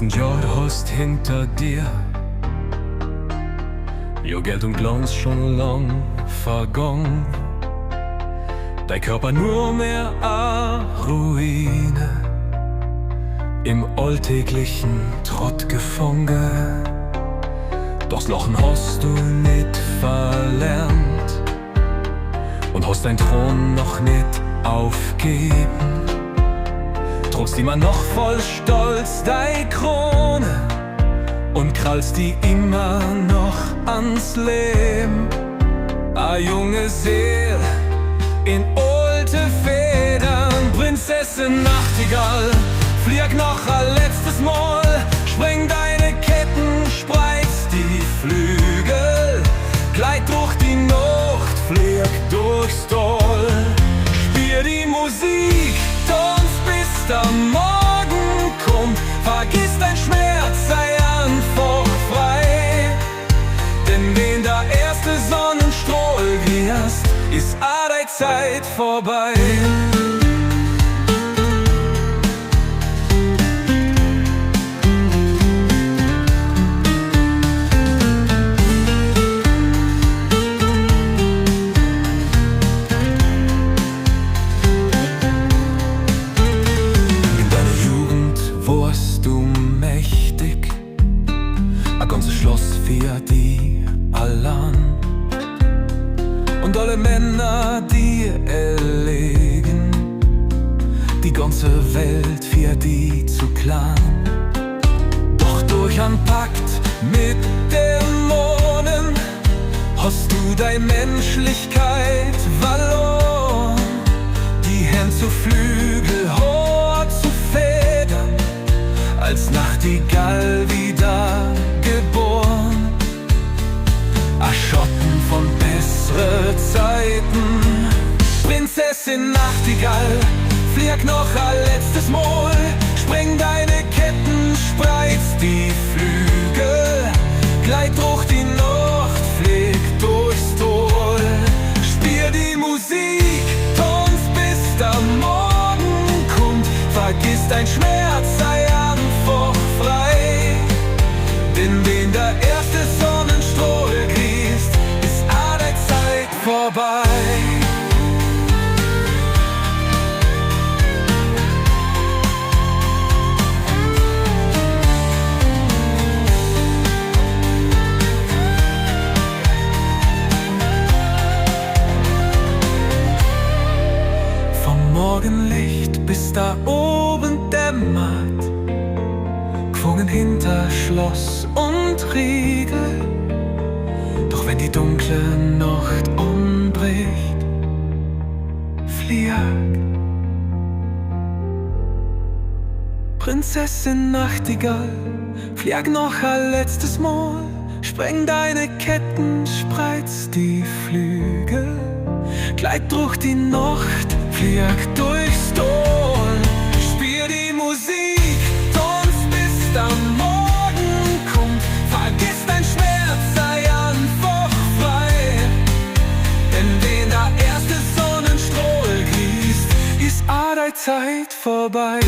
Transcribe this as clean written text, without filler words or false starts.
1000 Jahre hast hinter dir. Jo, Geld und Glanz schon lang vergangen. Dein Körper nur mehr a Ruine, im alltäglichen Trott gefangen. Doch's Lachen hast du nicht verlernt und hast dein Thron noch nicht aufgeben. Trugst immer noch voll Stolz deine Krone und krallst die immer noch ans Leben. A junge Seele in alte Federn, Prinzessin Nachtigall, flieg noch ein letztes Mal, spreng deine Ketten, spreiz die Flügel, gleit durch die Nacht, flieg durchs Tal, spiel die Musik, tanz bis der Morgen kommt, vergiss dein Schmerz, sei einfach frei, denn wenn der erste Sonnenstrahl wirst, ist deine Zeit vorbei. In deiner Jugend warst du mächtig, ein ganzes Schloss für die allein. Und alle Männer, die erlegen, die ganze Welt für die zu klein. Doch durch einen Pakt mit Dämonen hast du deine Menschlichkeit verloren. Die Hände zu Flügel, Haar zu Federn, als Nachtigall wieder geboren. A Schatten von bessere Zeiten, Prinzessin Nachtigall, flieg noch ein letztes Mal, spreng deine Ketten, spreiz die Flügel, gleit durch die Nacht, flieg durchs Tal, spiel die Musik, tanz bis der Morgen kommt, vergiss dein Schmerz, sei einfach frei, denn wenn der erste Sonnenstrahl grießt, ist deine Zeit vorbei. Vom Morgenlicht bis da oben dämmert, gefangen hinter Schloss und Riegel. Doch wenn die dunkle Nacht umbricht, flieg, Prinzessin Nachtigall, flieg noch ein letztes Mal, spreng deine Ketten, spreiz die Flügel, gleit durch die Nacht, flieg durchs Tal, spiel die Musik, tanz bis der Morgen kommt, vergiss dein Schmerz, sei einfach frei, denn wenn der erste Sonnenstrahl gießt, ist deine Zeit vorbei.